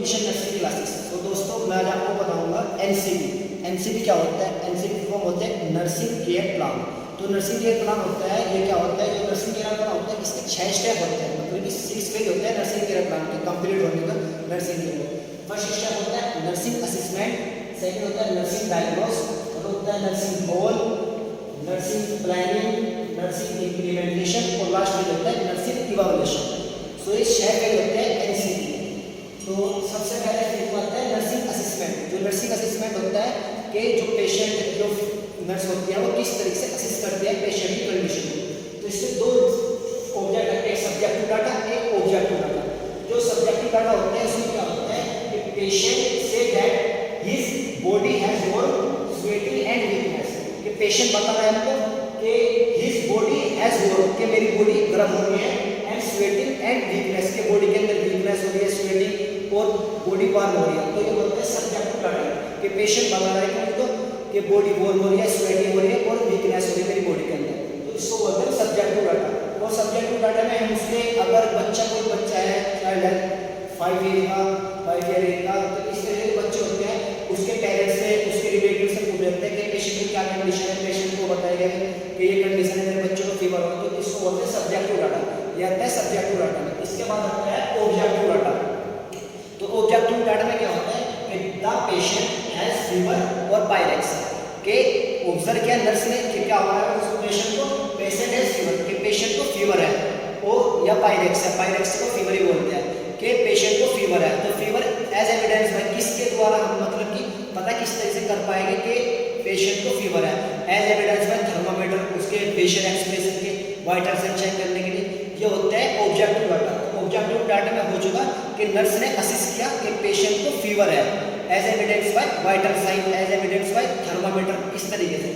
Nutrition nursing classes. तो दोस्तों मैं आज आपको बताऊंगा एनसीपी। एनसीपी क्या होता है? एनसीपी फॉर्म होते हैं नर्सिंग केयर प्लान। तो नर्सिंग केयर प्लान होता है, ये क्या होता है? जो नर्सिंग केयर प्लान होता है इसके 6 स्टेप होते हैं, मतलब कि 6 फेज होते हैं नर्सिंग केयर प्लान के कंप्लीट होने का नर्सिंग केयर। फर्स्ट स्टेप होता है नर्सिंग असेसमेंट, सेकंड होता है नर्सिंग डायग्नोस, थर्ड होता है nursing goal, nursing planning, nursing implementation और लास्ट में होता है नर्सिंग इवैल्यूएशन। सो ये 6 फेज होते हैं एनसीपी। तो सबसे पहले फेज आता है नर्सिंग असेसमेंट। जो नर्सिंग असेसमेंट होता है कि जो पेशेंट, जो नर्स होती है वो किस तरीके से असेस करती है पेशेंट की कंडीशन को। तो इससे दो ऑब्जेक्ट है, एक सब्जेक्टिव डाटा, एक ऑब्जेक्टिव डाटा। जो सब्जेक्टिव डाटा होता है उसमें क्या होता है कि patient say that his body has more sweating and weakness. कि पेशेंट बता रहा है हमको कि हिज बॉडी हैज मोर, कि मेरी बॉडी गर्म हो रही है, एंड स्वेटिंग एंड वीकनेस, के बॉडी के अंदर वीकनेस हो रही है, स्वेटिंग और बॉडी वार्म हो रही है। तो ये बोलते हैं सब्जेक्टिव डाटा कि पेशेंट बता रहा है कि उनको कि बॉडी वार्म हो रही है, स्वेटिंग हो रही है और वीकनेस हो रही है मेरी बॉडी के अंदर। तो इसको बोलते हैं सब्जेक्टिव डाटा। और सब्जेक्टिव डाटा में हम उसमें अगर बच्चा, कोई बच्चा है चाइल्ड है 5 ईयर का, 5 ईयर का, तो इस तरह के बच्चे होते हैं, उसके पेरेंट्स से, उसके रिलेटिव से पूछ लेते हैं कि पेशेंट की क्या कंडीशन है, पेशेंट को बताया गया कि ये कंडीशन है, मेरे बच्चों को फीवर हो। तो इसको बोलते हैं सब्जेक्टिव डाटा। ये आता है सब्जेक्टिव डाटा में। इसके बाद आता है ऑब्जेक्टिव डाटा। तो ऑब्जेक्टिव डाटा में क्या होता है कि द पेशेंट हैज फीवर और पायरेक्सिया, के ऑब्जर्व किया नर्स ने कि क्या हो रहा है उस पेशेंट को, पेशेंट हैज फीवर, कि पेशेंट को फीवर है, और या पायरेक्सिया, पायरेक्सिया को फीवर ही बोलते हैं कि पेशेंट को फीवर है। तो फीवर एज एविडेंस है किसके द्वारा हम मतलब कि पता किस तरह से कर पाएंगे कि पेशेंट को फीवर है? एज एविडेंस बाय थर्मामीटर, उसके फेशियल एक्सप्रेशन के वाइटल से चेक करने के लिए। ये होता है ऑब्जेक्टिव डाटा। ऑब्जेक्टिव डाटा में हो चुका कि नर्स ने असेस किया कि पेशेंट को फीवर है, as evidence by vital sign, as evidence by thermometer, इस तरीके से।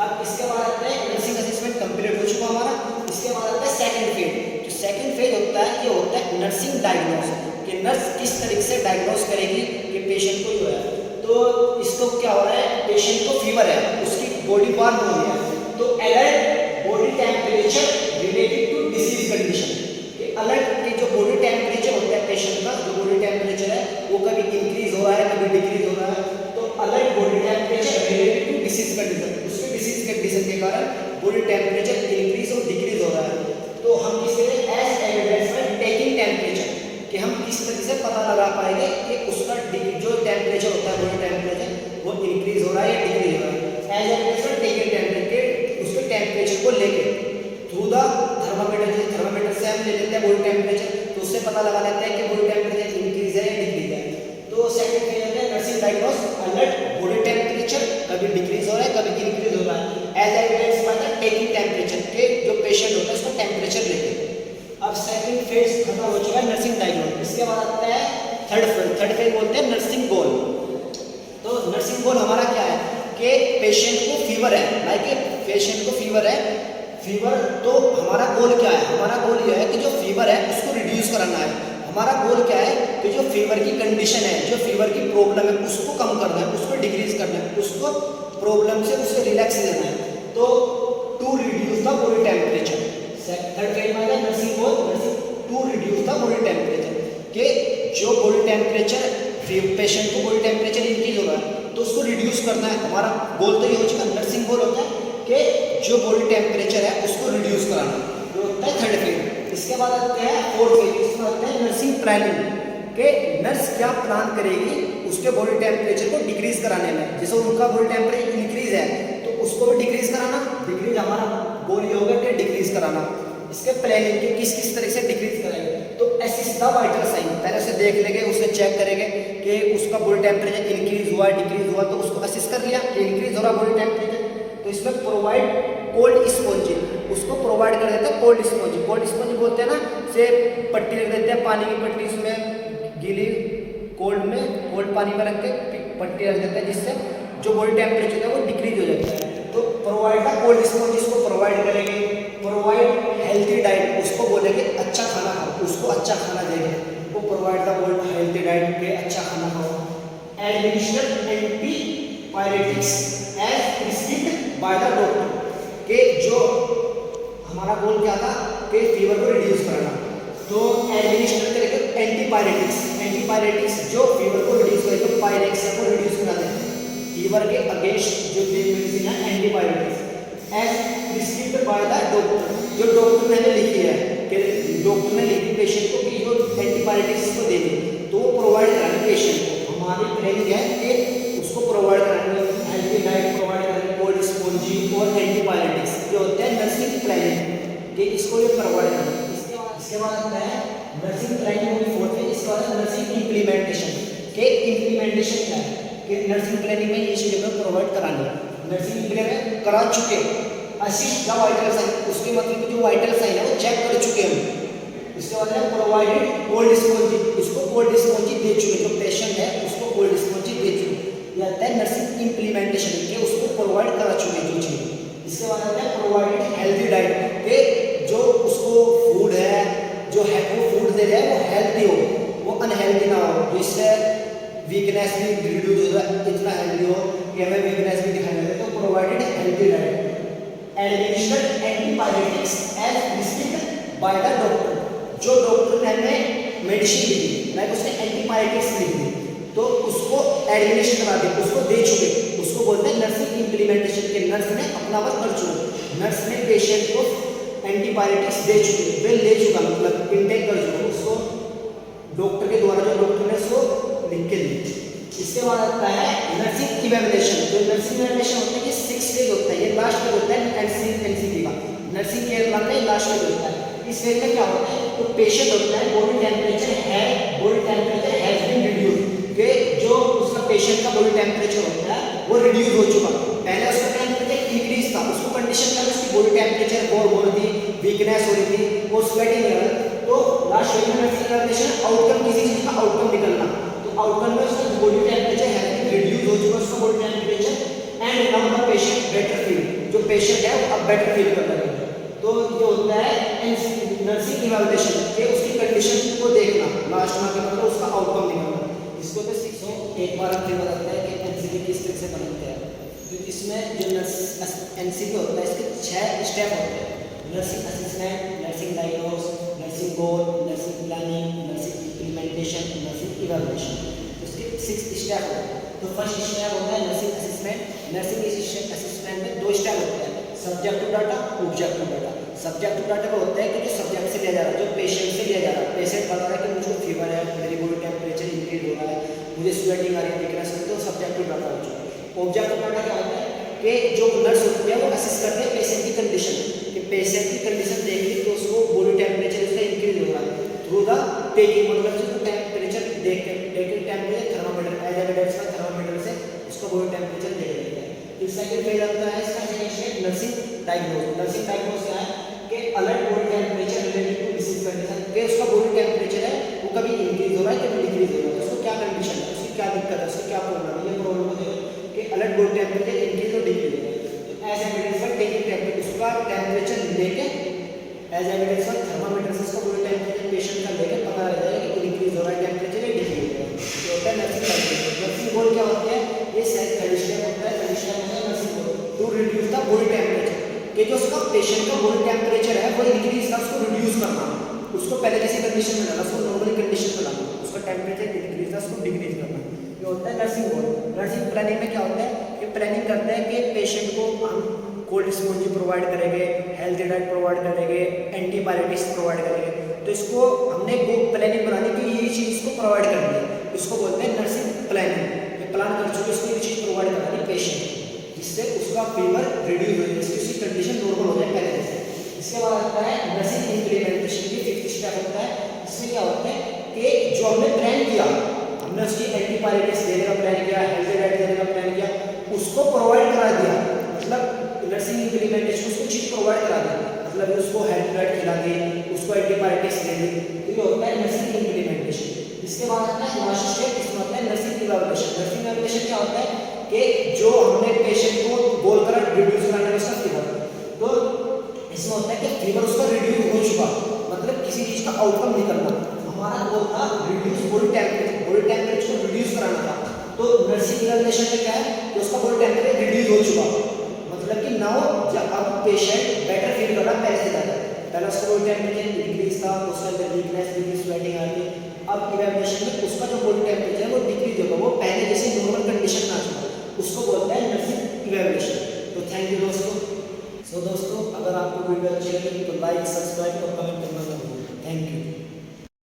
अब इसके बाद आता है नर्सिंग असेसमेंट कंप्लीट हो चुका हमारा। इसके बाद आता है सेकंड फेज। जो सेकंड फेज होता है ये होता है नर्सिंग डायग्नोस, कि नर्स किस तरीके से डायग्नोस करेगी कि पेशेंट को जो है, तो इसको क्या हो रहा है, पेशेंट को फीवर है, उसकी बॉडी वार्म हो रही है, तो alert body temperature related to disease condition. Alert के जो बॉडी टेम्परेचर होता है पेशेंट का, जो बॉडी टेम्परेचर है वो कभी इंक्रीज हो रहा है, कभी डिक्रीज हो रहा है, तो alert body temperature related to disease condition, उसके डिसीज कंडीशन के कारण बॉडी टेम्परेचर इंक्रीज और डिक्रीज हो रहा है। तो हम इसके लिए as evidence by taking temperature, कि हम किस तरह से पता लगा पाएंगे कि उसका जो टेम्परेचर होता है बॉडी टेम्परेचर वो इंक्रीज हो रहा है या डिक्रीज हो रहा है। As evidence by taking temperature, उसके टेम्परेचर को लेके थ्रू द थर्मामीटर, जैसे थर्मामीटर से हम ले लेते हैं बॉडी टेम्परेचर, तो उससे पता लगा लेते हैं कि बॉडी टेम्परेचर इंक्रीज है या डिक्रीज है। तो सेकंड फेज है nursing diagnose, alert body temperature कभी डिक्रीज हो रहा है, कभी इंक्रीज हो रहा है, as evidence by the taking temperature, के जो पेशेंट होता है उसका टेम्परेचर लेके। अब सेकंड फेज खत्म हो चुका है नर्सिंग डायग्नोस। इसके बाद आता है थर्ड फेज। थर्ड फेज बोलते हैं नर्सिंग गोल। तो नर्सिंग गोल हमारा क्या है कि पेशेंट को फीवर है, लाइक पेशेंट को फीवर है, फीवर, तो हमारा गोल क्या है? हमारा गोल यह है कि जो फीवर है उसको रिड्यूस कराना है। हमारा गोल क्या है कि जो फीवर की कंडीशन है, जो फीवर की प्रॉब्लम है उसको कम करना है, उसको डिक्रीज करना है, उसको प्रॉब्लम से उसे रिलैक्स देना है। तो to reduce the body temperature. Third phase में nursing goal, nursing to reduce the body temperature, कि जो बॉडी टेम्परेचर, पेशेंट को बॉडी टेम्परेचर इंक्रीज हो रहा है तो उसको रिड्यूस करना है। हमारा गोल तो ये हो चुका। नर्सिंग गोल होता है कि जो बॉडी टेम्परेचर है उसको रिड्यूस कराना, ये होता है थर्ड फेज। इसके बाद आता है फोर्थ फेज। इसमें आता है नर्सिंग प्लानिंग, कि नर्स क्या प्लान करेगी उसके बॉडी टेम्परेचर को डिक्रीज कराने में। जैसे उनका बॉडी टेम्परेचर इंक्रीज है तो उसको भी डिक्रीज कराना, डिक्रीज हमारा गोल ये होगा कि डिक्रीज कराना। इसके प्लानिंग के किस किस तरह से डिक्रीज करेंगे, तो असेस द वाइटल साइन, पहले उसे देख लेंगे, उसे चेक करेंगे कि उसका बॉडी टेम्परेचर इंक्रीज हुआ डिक्रीज हुआ, तो उसको असेस कर लिया कि इंक्रीज हो रहा बॉडी टेम्परेचर। तो इसमें प्रोवाइड कोल्ड स्पॉन्ज, उसको प्रोवाइड कर देते हैं कोल्ड स्पॉन्ज। कोल्ड स्पॉन्ज बोलते हैं ना, से पट्टी रख देते हैं, पानी की पट्टी, उसमें गीली कोल्ड में, कोल्ड पानी में रख के पट्टी रख देते हैं, जिससे जो बॉडी टेम्परेचर है वो डिक्रीज हो जाता है। तो प्रोवाइड द कोल्ड स्पॉन्ज, इसको प्रोवाइड करेंगे। प्रोवाइड हेल्थी डाइट, उसको बोलेंगे अच्छा खाना खाओ, उसको अच्छा खाना देंगे, वो provide the bold healthy diet के अच्छा खाना खाओ। Administer antipyretics as prescribed by the doctor, के जो हमारा गोल क्या था कि फीवर को रिड्यूस करना, तो एडमिनिस्टर करेंगे एंटीपायरेटिक्स। एंटीपायरेटिक्स जो फीवर को रिड्यूस करेंगे, पायरेक्सिया को रिड्यूस करा देंगे। फीवर के अगेंस्ट जो मेडिसिन है antibiotics as prescribed by the doctor, जो डॉक्टर ने लिखी है कि डॉक्टर ने लिखी पेशेंट को कि जो एंटीबायोटिक्स को देनी, तो वो प्रोवाइड कराने पेशेंट को। हमारी प्लानिंग है कि उसको प्रोवाइड कराने, हेल्थी डाइट प्रोवाइड कराने, कोल्ड स्पॉन्जी और एंटीबायोटिक्स जो होते हैं नर्सिंग प्लानिंग कि इसको ये प्रोवाइड करना। इसके बाद आता है नर्सिंग प्लानिंग होगी फोर्थ में। इसके बाद नर्सिंग इम्प्लीमेंटेशन के इम्प्लीमेंटेशन क्या है कि नर्सिंग प्लानिंग में ये चीजें प्रोवाइड करानी है। नर्सिंग प्लानिंग करा चुके, असिस्ट द वाइटल साइन, उसके मतलब जो वाइटल साइन है वो चेक कर चुके हम। इसके बाद है प्रोवाइडेड कोल्ड स्पॉन्जी, इसको कोल्ड स्पॉन्जी दे चुके, जो पेशेंट है उसको कोल्ड स्पॉन्जी दे चुके। ये आता है नर्सिंग इम्प्लीमेंटेशन के उसको प्रोवाइड करा चुके जो चीज। इसके बाद आता है प्रोवाइडेड हेल्थी डाइट के जो उसको फूड है जो है वो फूड दे रहे हैं वो हेल्थी हो, वो अनहेल्थी ना हो, जिससे वीकनेस भी रिड्यूस हो जाए, इतना हेल्दी हो कि हमें वीकनेस भी दिखाई दे। तो provided healthy diet. Administered antibiotics as prescribed by the doctor, जो डॉक्टर ने हमें मेडिसिन लिखी, लाइक उसने एंटीबायोटिक्स लिख दी तो उसको एडमिनिस्टर करा दे, उसको दे चुके, उसको बोलते हैं नर्सिंग इम्प्लीमेंटेशन के। नर्स ने अपना वर्क कर चुके, नर्स ने पेशेंट को एंटीबायोटिक्स दे चुके, वे ले चुका मतलब इनटेक कर चुका उसको डॉक्टर के द्वारा, जो डॉक्टर ने उसको लिख के दी। इसके बाद आता है नर्सिंग इवैल्यूएशन। जो नर्सिंग इवैल्यूएशन होता है ये 6 स्टेज होता है, ये लास्ट स्टेज होता है एनसीपी का, नर्सिंग केयर प्लान में लास्ट स्टेज होता है। इस स्टेज में क्या होता है, तो पेशेंट होता है body temperature has been reduce, कि जो उसका पेशेंट का बॉडी टेम्परेचर होता है वो रिड्यूस हो चुका। पहले उसका टेम्परेचर इंक्रीज था, उसको कंडीशन क्या उसकी बॉडी टेम्परेचर बहुत हो रही थी, वीकनेस हो रही थी, वो स्वेटिंग हो रहा है। तो लास्ट स्टेज में नर्सिंग इवैल्यूएशन आउटकम, किसी चीज का आउटकम निकलना, तो आउटकम में उसका body temperature has been reduce हो चुका, उसका body temperature and now the patient better feel, जो पेशेंट है वो अब बेटर फील कर रहा है। तो ये होता है नर्सिंग इवैल्यूएशन के उसकी कंडीशन को देखना, लास्ट में क्या मतलब उसका आउटकम निकालना। इसको तो सीखो एक बार हम फिर बताते हैं कि एनसीपी किस तरह से बनते हैं। तो इसमें जो एनसीपी होता है इसके 6 स्टेप होते हैं, nursing assessment, nursing diagnose, nursing goal, nursing planning, nursing implementation, nursing evaluation. तो इसके 6 स्टेप होते हैं। तो फर्स्ट स्टेप होता है नर्सिंग असेसमेंट। नर्सिंग असेसमेंट में 2 स्टेप होते हैं, subjective data, objective data. Subjective data वो होता है कि जो सब्जेक्ट से लिया जा रहा है, जो पेशेंट से लिया जा रहा है, पेशेंट बता रहा है कि मुझे फीवर है, मेरी बॉडी टेम्परेचर इंक्रीज हो रहा है, मुझे स्वेटिंग आ रही है, वीकनेस है, तो सब्जेक्टिव डाटा हो चुका है। ऑब्जेक्टिव डाटा क्या होता है कि जो नर्स होती है वो असेस करते हैं पेशेंट की कंडीशन, कि पेशेंट की कंडीशन देख ली तो उसको बॉडी टेम्परेचर उसका इंक्रीज हो रहा है थ्रू द टेकिंग, मतलब उसको टेम्परेचर देख के टेम्परेचर थर्मामीटर एज एविडेंस का थर्मामीटर से उसका बॉडी टेम्परेचर देख लेते हैं। फिर सेकंड फेज आता है इसका second step nursing diagnose. Nursing diagnose क्या है कि alert body temperature related to disease condition, कि उसका बॉडी टेम्परेचर है वो कभी इंक्रीज हो रहा है कभी डिक्रीज हो रहा है, उसको क्या कंडीशन है, उसकी क्या दिक्कत है, उसकी क्या प्रॉब्लम है, ये प्रॉब्लम को देखो कि अलर्ट बॉडी टेम्परेचर इंक्रीज और डिक्रीज हो रहा है। तो as evidence for taking temperature, उसका टेम्परेचर लेके एज एविडेंस फॉर थर्मामीटर से उसका बॉडी टेम्परेचर पेशेंट का लेके पता लग जाएगा कि इंक्रीज हो रहा है टेम्परेचर या डिक्रीज हो रहा है। ये होता है नर्सिंग डायग्नोस। नर्सिंग गोल क्या होती है, ये थर्ड स्टेप होता है, थर्ड स्टेप होता है nursing goal to reduce the body temperature, कि जो उसका पेशेंट का बॉडी टेम्परेचर है वो इंक्रीज था उसको रिड्यूस करना, उसको पहले जैसी कंडीशन में लाना, उसको नॉर्मल कंडीशन में लाना, उसका टेम्परेचर इंक्रीज था उसको डिक्रीज करना। ये होता है नर्सिंग गोल। नर्सिंग प्लानिंग में क्या होता है कि प्लानिंग करते हैं कि पेशेंट को हम कोल्ड स्पॉन्जी प्रोवाइड करेंगे, हेल्थी डाइट प्रोवाइड करेंगे, एंटीबायोटिक्स प्रोवाइड करेंगे। तो इसको हमने प्लानिंग बनानी कि ये चीज़ इसको प्रोवाइड करनी है, इसको बोलते हैं नर्सिंग प्लानिंग। ये प्लान कर चुके इसको ये चीज़ प्रोवाइड करानी पेशेंट, जिससे उसका फीवर रिड्यूस हो जाए, जिसकी उसकी कंडीशन नॉर्मल हो जाए पहले से। इसके बाद आता है नर्सिंग इम्प्लीमेंटेशन की 5th स्टेप होता है। इसमें क्या होता है कि जो हमने प्लान किया, हमने उसकी एंटीबायोटिक्स देने का प्लान किया, हेल्थी डाइट देने का प्लान किया, उसको प्रोवाइड करा दिया, मतलब नर्सिंग इम्प्लीमेंटेशन उसको चीज़ प्रोवाइड करा दिया, मतलब उसको हेल्थी डाइट खिला दी, उसको एंटीबायोटिक्स दे दी। तो ये होता है नर्सिंग इम्प्लीमेंटेशन। इसके बाद आता है लास्ट स्टेप, इसमें होता है नर्सिंग इवैल्यूएशन। नर्सिंग इवैल्यूएशन क्या होता है कि जो हमने पेशेंट को गोल करा रिड्यूस कराने में उसका फीवर, तो इसमें होता है कि फीवर उसका रिड्यूस हो चुका, मतलब किसी चीज़ का आउटकम निकलना। हमारा गोल था रिड्यूस बॉडी टेम्परेचर को रिड्यूस कराना था। तो नर्सिंग इवैल्यूएशन में क्या है कि उसका बॉडी टेम्परेचर रिड्यूस हो चुका, मतलब कि नाउ जब अब पेशेंट बेटर फील कर रहा है पहले से ज़्यादा, पहले उसका बॉडी टेम्परेचर डिक्रीज था, उसके अंदर वीकनेस डिक्रीज स्वेटिंग आ गई। अब इवैल्यूएशन में उसका जो बॉडी टेम्परेचर है वो डिक्रीज होगा, वो पहले जैसे नॉर्मल कंडीशन में आ चुका, उसको बोलते हैं नर्सिंग इवैल्यूएशन। तो थैंक यू दोस्तों। सो दोस्तों, अगर आपको वीडियो अच्छी लगी तो लाइक, सब्सक्राइब और कमेंट करना जरूर। Thank you.